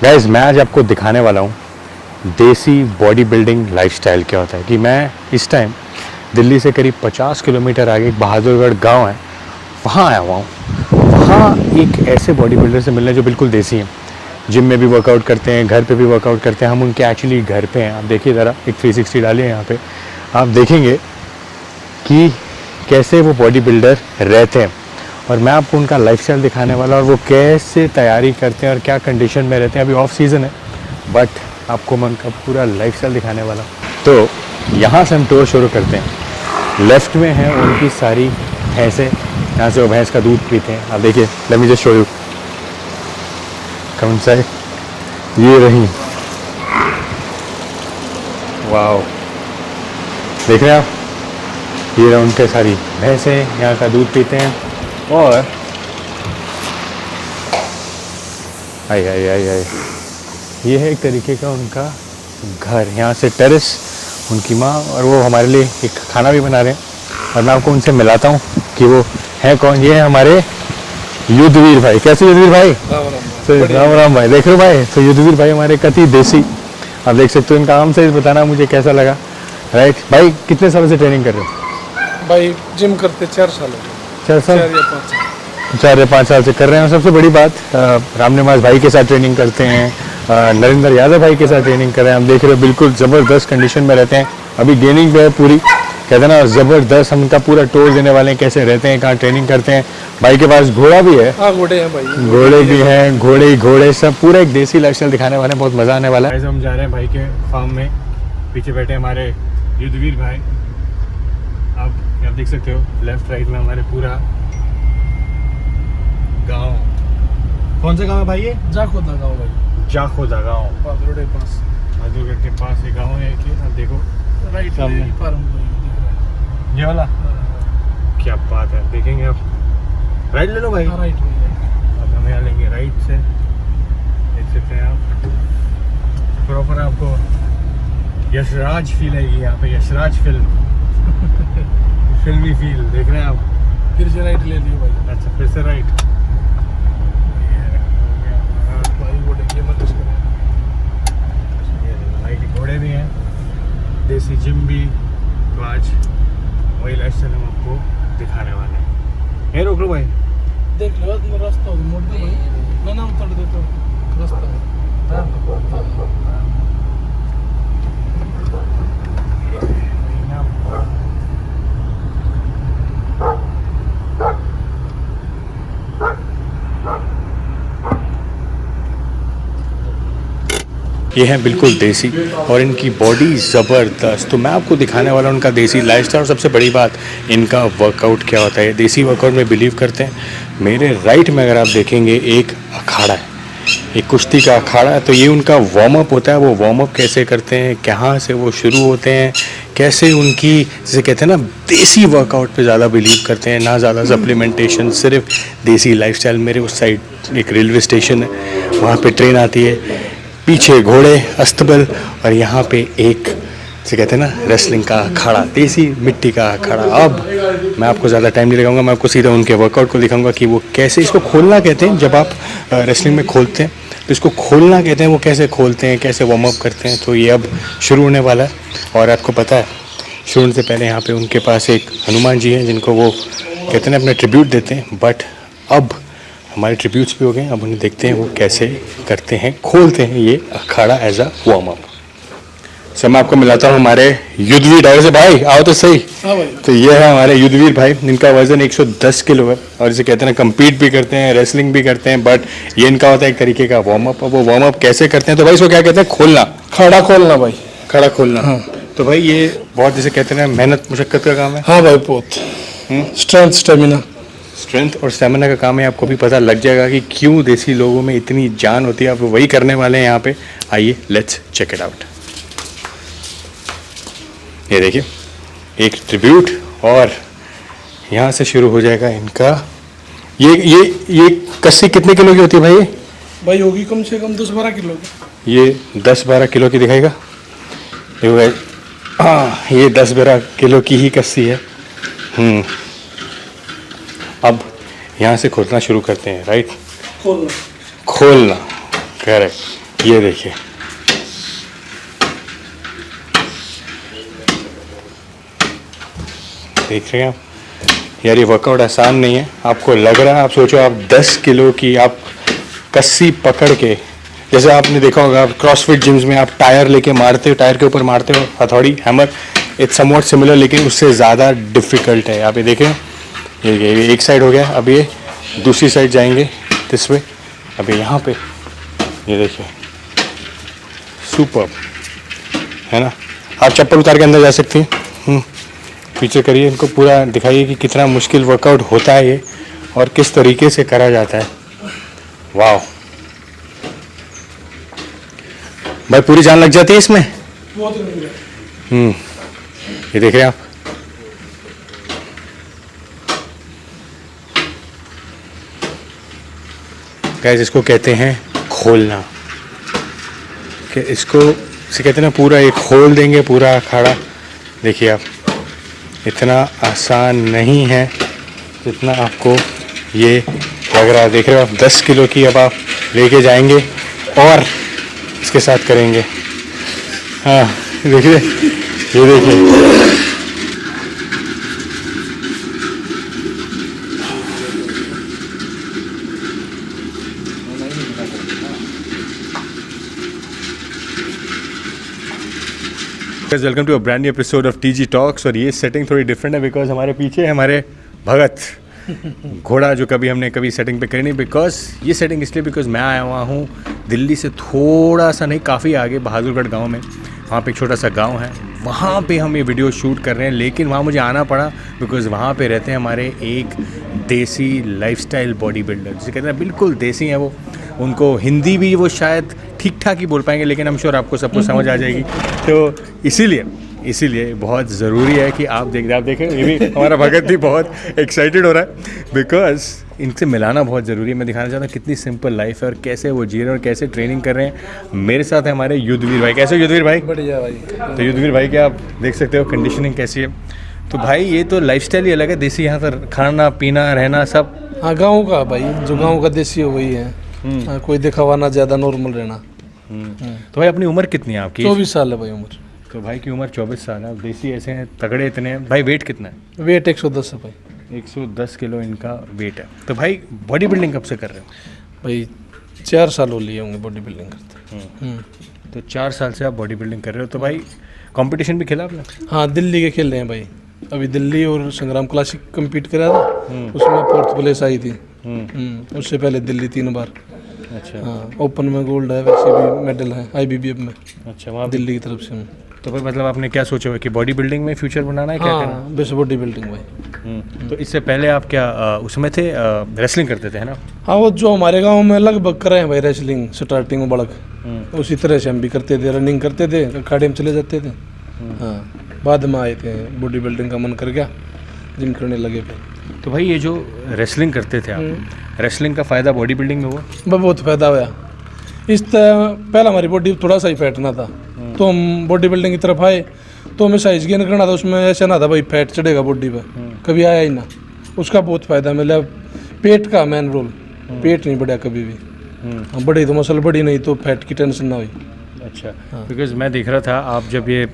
Guys मैं आज आपको दिखाने वाला हूँ देसी बॉडी बिल्डिंग लाइफस्टाइल क्या होता है। कि मैं इस टाइम दिल्ली से करीब 50 किलोमीटर आगे एक बहादुरगढ़ गांव है, वहाँ आया हुआ हूँ। वहाँ एक ऐसे बॉडी बिल्डर से मिलने जो बिल्कुल देसी हैं, जिम में भी वर्कआउट करते हैं, घर पे भी वर्कआउट करते हैं। हम उनके एक्चुअली घर पे हैं। आप देखिए ज़रा, एक 360 डालिए यहाँ पे, आप देखेंगे कि कैसे वो बॉडी बिल्डर रहते हैं। और मैं आपको उनका लाइफस्टाइल दिखाने वाला और वो कैसे तैयारी करते हैं और क्या कंडीशन में रहते हैं। अभी ऑफ सीज़न है बट आपको मैं उनका पूरा लाइफस्टाइल दिखाने वाला हूँ। तो यहाँ से हम टूर शुरू करते हैं। लेफ़्ट में है उनकी सारी भैंसें, यहाँ से वो भैंस का दूध पीते हैं। आप देखिए, let me just show you, come side, ये रही, वाओ, देख रहे हैं आप, ये रहा उनके सारी भैंसें यहाँ का दूध पीते हैं। और आई आई आई आई ये है एक तरीके का उनका घर। यहाँ से टेरेस, उनकी माँ और वो हमारे लिए एक खाना भी बना रहे हैं। और मैं आपको उनसे मिलाता हूँ कि वो हैं कौन। ये है हमारे युद्धवीर भाई। कैसे युद्धवीर भाई? राम राम भाई। देख रहे हो भाई, तो युद्धवीर भाई हमारे कति देसी, आप देख सकते हो। इनका आम से बताना मुझे कैसा लगा। राइट भाई, कितने सालों से ट्रेनिंग कर रहे हो? भाई जिम करते 4 साल हो गए। 4 साल, 4 या 5 साल से कर रहे हैं। सबसे बड़ी बात, रामनिवास भाई के साथ ट्रेनिंग करते हैं, नरेंद्र यादव भाई के साथ ट्रेनिंग कर रहे हैं। हम देख रहे हो बिल्कुल ज़बरदस्त कंडीशन में रहते हैं। अभी गेनिंग पे है पूरी, कहते हैं ना ज़बरदस्त। हम इनका पूरा टूर देने वाले हैं, कैसे रहते हैं, कहाँ ट्रेनिंग करते हैं। भाई के पास घोड़ा भी है। हाँ, घोड़े हैं भाई, घोड़े भी हैं, घोड़े सब पूरा एक देसी लाइफस्टाइल दिखाने वाले हैं। बहुत मज़ा आने वाला है। हम जा रहे हैं भाई के फार्म में। पीछे बैठे हमारे युद्धवीर भाई, आप देख सकते हो। लेफ्ट राइट में हमारे पूरा गांव। कौन सा गांव है भाई ये? जाखोदा गाँव भाई। जाखोदा गांव, बहादुरगढ़ के पास। बहादुरगढ़ के पास एक गांव है कि आप देखो राइट सामने फार्म दिख रहा है। ये वाला। क्या बात है, देखेंगे आप। राइट ले लो भाई। हाँ, राइट में। अब हम यहाँ लेंगे राइट से। देख सकते हैं आप, प्रॉपर आपको यशराज फील आएगी यहाँ पे। यशराज फिल्मी फील देख रहे हैं आप। फिर से राइट ले लियो भाई। अच्छा, फिर से राइट। भाई घोड़े की मत करें। भाई के घोड़े भी हैं, देसी जिम भी। तो आज वही लाइफस्टाइल हम आपको दिखाने वाले हैं। ये रोक लो भाई, देख लो रास्ता मोड़ दो भाई, ना उतर दे तो रास्ता है। ये है बिल्कुल देसी और इनकी बॉडी ज़बरदस्त। तो मैं आपको दिखाने वाला हूँ उनका देसी लाइफस्टाइल। और सबसे बड़ी बात, इनका वर्कआउट क्या होता है। देसी वर्कआउट में बिलीव करते हैं। मेरे राइट में अगर आप देखेंगे एक अखाड़ा है, एक कुश्ती का अखाड़ा है। तो ये उनका वार्म अप होता है। वो वार्म अप कैसे करते हैं, कहाँ से वो शुरू होते हैं, कैसे उनकी, जैसे कहते हैं ना, देसी वर्कआउट पे ज़्यादा बिलीव करते हैं, ना ज़्यादा सप्लीमेंटेशन, सिर्फ देसी लाइफस्टाइल। मेरे उस साइड एक रेलवे स्टेशन है, वहाँ पे ट्रेन आती है, पीछे घोड़े, अस्तबल, और यहाँ पे एक, जैसे कहते हैं ना, रेसलिंग का अखाड़ा, देसी मिट्टी का अखाड़ा। अब मैं आपको ज़्यादा टाइम नहीं लगाऊंगा, मैं आपको सीधा उनके वर्कआउट को दिखाऊंगा कि वो कैसे, इसको खोलना कहते हैं। जब आप रेसलिंग में खोलते हैं तो इसको खोलना कहते हैं। वो कैसे खोलते हैं, कैसे वार्म अप करते हैं। तो ये अब शुरू होने वाला है। और आपको पता है, शुरू होने से पहले यहाँ पे उनके पास एक हनुमान जी हैं, जिनको वो कहते हैं अपना ट्रिब्यूट देते हैं। बट अब हमारे ट्रिब्यूट्स भी हो गए। अब उन्हें देखते हैं वो कैसे करते हैं, खोलते हैं ये अखाड़ा as a warm up. Sir मैं आपको मिलाता हूँ हमारे युद्धवीर भाई से। भाई आओ तो सही। हाँ भाई। तो ये है हमारे युद्धवीर भाई, जिनका वजन 110 किलो है। और इसे कहते हैं ना, कम्पीट भी करते हैं, रेसलिंग भी करते हैं। बट ये इनका होता है एक तरीके का वार्म अप। वो वार्म अप कैसे करते हैं, तो भाई इसको क्या कहते हैं? खोलना, खड़ा खोलना भाई। खड़ा खोलना। हाँ। तो भाई ये बहुत, जैसे कहते हैं ना, मेहनत मुशक्कत का काम है। हाँ भाई, बहुत स्ट्रेंथ स्टेमिना। स्ट्रेंथ और स्टेमिना का काम है। आपको भी पता लग जाएगा कि क्यों देसी लोगों में इतनी जान होती है। आप वही करने वाले हैं यहाँ पे। आइए, लेट्स चेक इट आउट। ये देखिए, एक ट्रिब्यूट, और यहाँ से शुरू हो जाएगा इनका। ये कस्सी कितने किलो की होती है भाई? भाई होगी कम से कम 10-12 किलो की। ये 10-12 किलो की दिखाएगा। हाँ, ये 10-12 किलो की ही कस्सी है। अब यहाँ से खोलना शुरू करते हैं। राइट, खोलना, करेक्ट। ये देखिए, देख रहे हैं आप यार, ये वर्कआउट आसान नहीं है। आपको लग रहा है, आप सोचो आप 10 किलो की आप कस्सी पकड़ के, जैसे आपने देखा होगा आप क्रॉसफिट जिम्स में आप टायर लेके मारते हो, टायर के ऊपर मारते हो हथौड़ी, हैमर, इट्स समवॉट सिमिलर, लेकिन उससे ज़्यादा डिफ़िकल्ट है। आप ये देखें, ये एक साइड हो गया, अब ये दूसरी साइड जाएंगे दिस वे। अब यहाँ पे ये देखिए, सुपर है ना। आप चप्पल उतार के अंदर जा सकती हैं। पीछे करिए, इनको पूरा दिखाइए कि कितना मुश्किल वर्कआउट होता है ये और किस तरीके से करा जाता है। वाह भाई, पूरी जान लग जाती है इसमें। ये देख रहे हैं आप, गाइस इसको कहते हैं खोलना, कि इसको से कहते हैं ना, पूरा एक खोल देंगे पूरा अखाड़ा। देखिए आप, इतना आसान नहीं है जितना आपको ये लग रहा है। देख रहे हो आप, 10 किलो की अब आप लेके जाएंगे और इसके साथ करेंगे। हाँ देखिए, ये देखिए, welcome to a brand new episode of TG talks. और ये सेटिंग थोड़ी डिफरेंट है बिकॉज हमारे पीछे है हमारे भगत घोड़ा, जो कभी हमने कभी सेटिंग पे करी नहीं। बिकॉज ये सेटिंग इसलिए बिकॉज मैं आया हुआ हूँ दिल्ली से थोड़ा सा नहीं, काफ़ी आगे बहादुरगढ़ गांव में। वहाँ पे एक छोटा सा गांव है, वहाँ पे हम ये वीडियो शूट कर रहे हैं। लेकिन वहाँ मुझे आना पड़ा बिकॉज वहाँ पे रहते हैं हमारे एक देसी लाइफस्टाइल बॉडी बिल्डर, जिसे कहते हैं बिल्कुल देसी हैं वो। उनको हिंदी भी वो शायद ठीक ठाक ही बोल पाएंगे, लेकिन हम श्योर आपको सब कुछ समझ आ जाएगी। तो इसीलिए बहुत ज़रूरी है कि आप देखें। ये भी हमारा भगत भी बहुत एक्साइटेड हो रहा है बिकॉज इनसे मिलाना बहुत ज़रूरी है। मैं दिखाना चाहता हूँ कितनी सिंपल लाइफ है और कैसे वो जी रहे हैं और कैसे ट्रेनिंग कर रहे हैं। मेरे साथ है हमारे युद्धवीर भाई। कैसे हो युद्धवीर भाई? बढ़िया भाई। तो युद्धवीर भाई के आप देख सकते हो कंडीशनिंग कैसी है। तो भाई ये तो लाइफस्टाइल ही अलग है, देसी। यहाँ पर खाना पीना रहना सब, हाँ गाँव का भाई, जो गाँव का देसी हो वही है। हाँ, कोई दिखावा ना, ज़्यादा नॉर्मल रहना। तो भाई अपनी उम्र कितनी है आपकी? 24 साल है भाई उम्र। तो भाई की उम्र 24 साल है। देसी ऐसे हैं, तगड़े इतने हैं। भाई वेट कितना है? वेट 110 है भाई। 110 किलो इनका वेट है। तो भाई बॉडी बिल्डिंग कब से कर रहे हो? भाई 4 साल हो लिए होंगे बॉडी बिल्डिंग करते। तो 4 साल से आप बॉडी बिल्डिंग कर रहे हो। तो भाई कंपटीशन भी खेला आपने? हाँ, दिल्ली के खेल रहे हैं भाई। अभी दिल्ली और संग्राम क्लासिक कम्पीट करा था, उसमें 4th प्लेस आई थी। उससे पहले दिल्ली 3 बार। अच्छा। हाँ, ओपन में गोल्ड है, वैसे भी मेडल है IBBF में। अच्छा, वहाँ दिल्ली की तरफ से हूँ। तो भाई मतलब आपने क्या सोचा हुआ कि बॉडी बिल्डिंग में फ्यूचर बनाना है? क्या करना? हाँ, बेस्ट बॉडी बिल्डिंग भाई। तो इससे पहले आप क्या उसमें थे, रेसलिंग करते थे है ना? हाँ, वो जो हमारे गांव में लगभग करे हैं भाई रेसलिंग, स्टार्टिंग में बड़क उसी तरह से हम भी करते थे। रनिंग करते थे, अखाड़े में चले जाते थे। हाँ, बाद में आए थे, बॉडी बिल्डिंग का मन कर गया, जिम करने लगे फिर। तो भाई ये जो रेसलिंग करते थे आप, रेसलिंग का फ़ायदा बॉडी बिल्डिंग में हुआ? बहुत फ़ायदा हुआ। इस पहले हमारी बॉडी थोड़ा सा ही फैट ना था, तो हम बॉडी बिल्डिंग की तरफ आए तो हमें साइज गेन करना था। उसमें ऐसा ना था भाई फैट चढ़ेगा बॉडी पे, कभी आया ही ना। उसका बहुत फ़ायदा मिला। पेट का मेन रोल, पेट नहीं बढ़ा कभी भी। बढ़ी तो मसल बढ़ी, नहीं तो फैट की टेंशन ना हुई। अच्छा, बिकॉज मैं देख रहा था आप जब ये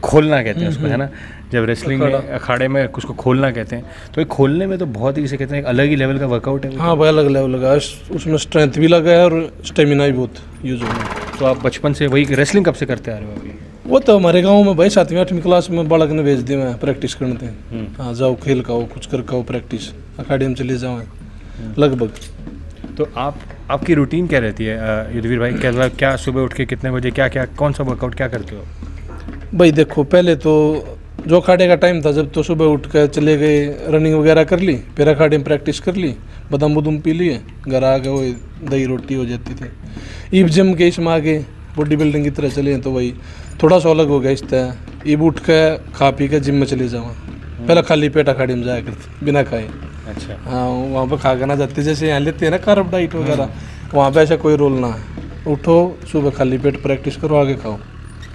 खोलना कहते हैं उसको, है ना, जब रेसलिंग में अखाड़े में उसको खोलना कहते हैं, तो ये खोलने में तो बहुत ही, इसे कहते हैं एक अलग ही लेवल का वर्कआउट है। हाँ भाई, अलग लेवल का। उसमें स्ट्रेंथ भी लगा है और स्टेमिना भी बहुत यूज हो गया। तो आप बचपन से वही रेसलिंग कब से करते आ रहे हो अभी? वो तो हमारे गांव में भाई 7वीं 8वीं क्लास में बालक ने भेज दिया, मैं प्रैक्टिस करने थे। हाँ, जाओ खेल का हो, कुछ कर का हो, प्रैक्टिस अखाड़े में चले जाओ लगभग। तो आपकी रूटीन क्या रहती है युद्धवीर भाई? क्या सुबह उठ के कितने बजे क्या कौन सा वर्कआउट क्या करते हो भाई? देखो, पहले तो जो अखाड़े का टाइम था, जब तो सुबह उठ कर चले गए, रनिंग वगैरह कर ली, फिर अखाड़े में प्रैक्टिस कर ली, बादाम बुदूम पी लिए, घर आ गए, वो दही रोटी हो जाती थी। ईब जिम के इसमें आगे बॉडी बिल्डिंग की तरह चले, तो वही थोड़ा सा अलग हो गया इस तरह। ईब उठ कर खा पी कर जिम में चले जाओ। पहले खाली पेट अखाड़े में जाया करते बिना खाए। अच्छा। हाँ, वहाँ पर खा कर ना जाते, जैसे यहाँ लेते हैं ना कार्ब डाइट वगैरह, वहाँ पे ऐसा कोई रोल ना है। उठो सुबह, खाली पेट प्रैक्टिस करो, आगे खाओ।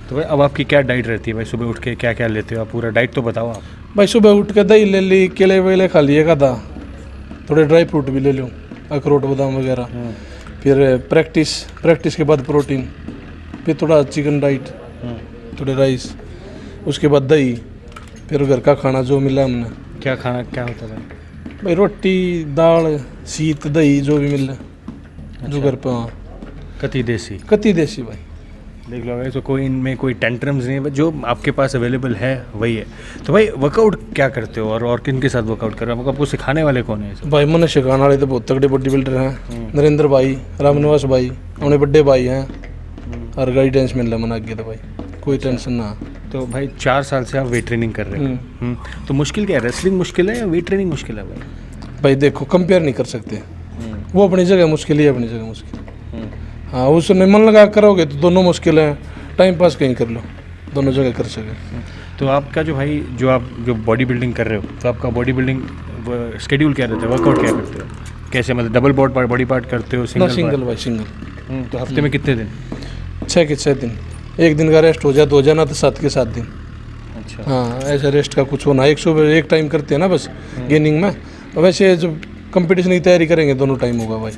तो भाई अब आपकी क्या डाइट रहती है भाई? सुबह उठ के क्या क्या लेते हो आप? पूरा डाइट तो बताओ आप। भाई सुबह उठ के दही ले ली, केले वेले खा लिए, आधा थोड़े ड्राई फ्रूट भी ले लो, अखरोट बादाम वगैरह। फिर प्रैक्टिस के बाद प्रोटीन, फिर थोड़ा चिकन डाइट, थोड़े राइस, उसके बाद दही, फिर घर का खाना जो मिला हमने। क्या खाना क्या होता है भाई? भाई रोटी दाल शीत दही जो भी मिले, जो घर पे। हाँ, कति देसी कति देसी भाई। देख लो भाई, तो कोई इनमें कोई टेंट्रम्स नहीं है, जो आपके पास अवेलेबल है वही है। तो भाई वर्कआउट क्या करते हो और किन के साथ वर्कआउट कर रहे हो? आपको सिखाने वाले कौन है ये सब? भाई मैंने सिखाने वाले तो बहुत तगड़े बॉडी बिल्डर हैं, नरेंद्र भाई, रामनिवास भाई, अपने बड़े भाई हैं, और गाइडेंस मिल रहा है आगे। तो भाई कोई टेंशन ना। तो भाई 4 साल से आप वेट ट्रेनिंग कर रहे हो। तो मुश्किल क्या है? रेसलिंग मुश्किल है या वेट ट्रेनिंग मुश्किल है भाई? भाई देखो कंपेयर नहीं कर सकते, वो अपनी जगह मुश्किल ही है, अपनी जगह मुश्किल। हाँ, उसमें मन लगा करोगे तो दोनों मुश्किल है, टाइम पास कहीं कर लो, दोनों जगह कर सके। तो आपका जो भाई जो बॉडी बिल्डिंग कर रहे हो, तो आपका बॉडी बिल्डिंग शेड्यूल क्या रहता है? वर्कआउट क्या करते हो? कैसे, मतलब डबल बॉडी पार्ट करते हो? ना सिंगल भाई, सिंगल। तो हफ्ते में कितने दिन? 6 के 6 दिन, एक दिन का रेस्ट हो जाए तो हो जाना, तो 7 के 7 दिन। अच्छा। हाँ, ऐसा रेस्ट का कुछ होना, एक सुबह एक टाइम करते हैं ना बस गेनिंग में। वैसे जब कंपटीशन की तैयारी करेंगे दोनों टाइम होगा भाई,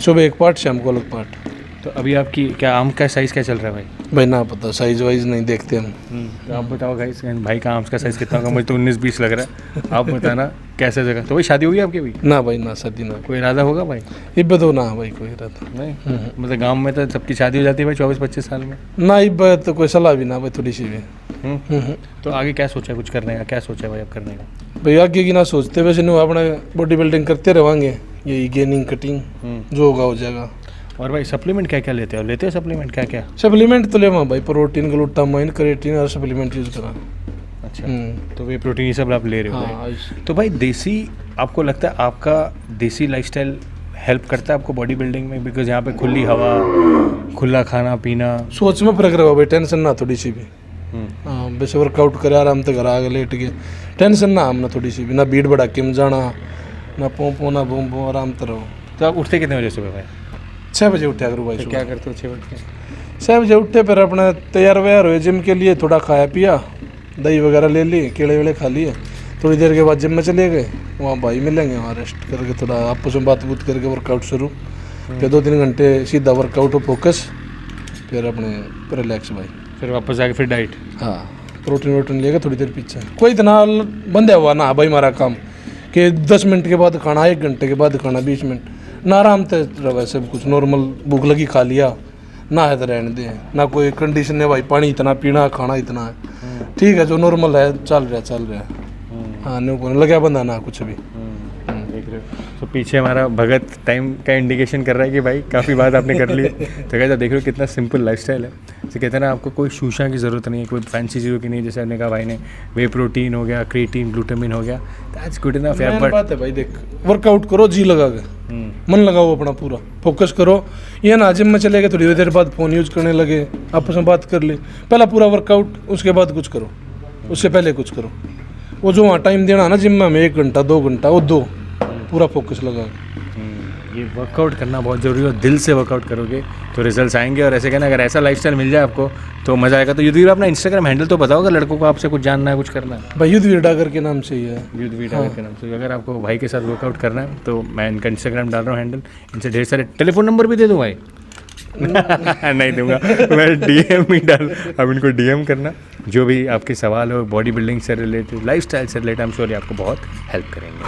सुबह एक पार्ट शाम को अलग पार्ट। तो अभी आपकी क्या आर्म का साइज़ क्या चल रहा है भाई? भाई ना पता, साइज वाइज नहीं देखते हम। तो आप बताओ गाइस, भाई का आर्म्स का साइज़ कितना होगा? मुझे तो 19-20 लग रहा है, आप बताना कैसे जगह। तो भाई शादी होगी आपकी भी? ना भाई ना, शादी ना। कोई इरादा होगा भाई? इब्बत हो ना भाई, कोई रहता नहीं, मतलब गांव में तो सबकी शादी हो जाती है भाई 24-25 साल में। ना, इब्बत तो कोई सलाह भी ना भाई, थोड़ी सी भी। तो आगे क्या सोचा है कुछ करने का? क्या सोचा है भाई अब करने का? भाई आगे की ना सोचते, वैसे नहीं अपना बॉडी बिल्डिंग करते रहेंगे, यही गेनिंग कटिंग जो होगा हो जाएगा। और भाई सप्लीमेंट क्या क्या लेते हो? लेते हो सप्लीमेंट क्या क्या? सप्लीमेंट तो लेवा भाई, प्रोटीन ग्लूटामाइन क्रेटीन और सप्लीमेंट यूज करा। अच्छा, तो वे प्रोटीन ये सब आप ले रहे हो हाँ, भाई। तो भाई देसी, आपको लगता है आपका देसी लाइफस्टाइल हेल्प करता है आपको बॉडी बिल्डिंग में? बिकॉज यहाँ पे खुली हवा, खुला खाना पीना। सोच में फर्क रहा भाई, टेंशन ना थोड़ी सी भी। हाँ, वैसे वर्कआउट करे आराम से घर आगे लेट के, टेंशन ना हमने थोड़ी सी भी, ना भीड़ भड़ा के में जाना, ना पों ना बूम बूम, आराम से रहो। तो आप उठते कितने बजे सुबह भाई? 6 बजे उठा करो भाई। तो क्या करते हो 6 बजे? 6 बजे उठे, फिर अपने तैयार व्यार हुए जिम के लिए, थोड़ा खाया पिया, दही वगैरह ले ली, केले वेले खा लिए, थोड़ी देर के बाद जिम में चले गए, वहाँ भाई मिलेंगे, वहाँ रेस्ट करके थोड़ा आपस में बात बूत करके वर्कआउट शुरू, फिर 2-3 घंटे सीधा वर्कआउट हो फोकस, फिर अपने रिलैक्स भाई, फिर वापस जाके फिर डाइट। हाँ, प्रोटीन वोटीन लेगा थोड़ी देर पीछे। कोई इतना बंद हुआ ना भाई हमारा काम कि 10 मिनट के बाद खाना, 1 घंटे के बाद खाना, 20 मिनट ना, आराम से वैसे कुछ नॉर्मल भूख लगी खा लिया, ना है तो रहने दे, ना कोई कंडीशन है भाई पानी इतना पीना, खाना इतना है, ठीक है, जो नॉर्मल है चल रहा है। हाँ, नहीं को लगा बंदा ना कुछ भी। देख रहे हो, तो पीछे हमारा भगत टाइम का इंडिकेशन कर रहा है कि भाई काफ़ी बात आपने कर ली। तो कहते देख रहे हो कितना सिंपल लाइफस्टाइल है। तो कहते हैं ना, आपको कोई शूशा की ज़रूरत नहीं है, कोई फैंसी चीज़ों की नहीं। जैसे आपने कहा भाई ने, वे प्रोटीन हो गया, क्रिएटिन, ग्लूटामिन हो गया, दैट्स गुड इनफ है। बट बात है भाई, देख वर्कआउट करो जी लगा के, मन लगाओ अपना पूरा, फोकस करो। ये ना जिम में चले गए, थोड़ी देर बाद फ़ोन यूज करने लगे, आपस में बात कर ली, पहला पूरा वर्कआउट, उसके बाद कुछ करो, उससे पहले कुछ करो। वो जो वहाँ टाइम देना है ना जिम में हमें, 1 घंटा 2 घंटा, वो दो, पूरा फोकस लगा। ये वर्कआउट करना बहुत ज़रूरी है, और दिल से वर्कआउट करोगे तो रिजल्ट्स आएंगे। और ऐसे कहना, अगर ऐसा लाइफस्टाइल मिल जाए आपको तो मज़ा आएगा। तो युद्धवीर, अपना इंस्टाग्राम हैंडल तो बताओ, अगर लड़कों को आपसे कुछ जानना है, कुछ करना है। भाई युद्धवीर डागर के नाम से ही है, युद्धवीर डागर के नाम से। अगर आपको भाई के साथ वर्कआउट करना है तो मैं इनका इंस्टाग्राम डाल रहा हूँ हैंडल, इनसे ढेर सारे, टेलीफोन नंबर भी दे दूँ भाई? नहीं दूंगा, मैं डीएम ही डाल, अब इनको डीएम करना, जो भी आपके सवाल हो बॉडी बिल्डिंग से रिलेटेड, लाइफस्टाइल से रिलेटेड, आई एम श्योर ये आपको बहुत हेल्प करेंगे।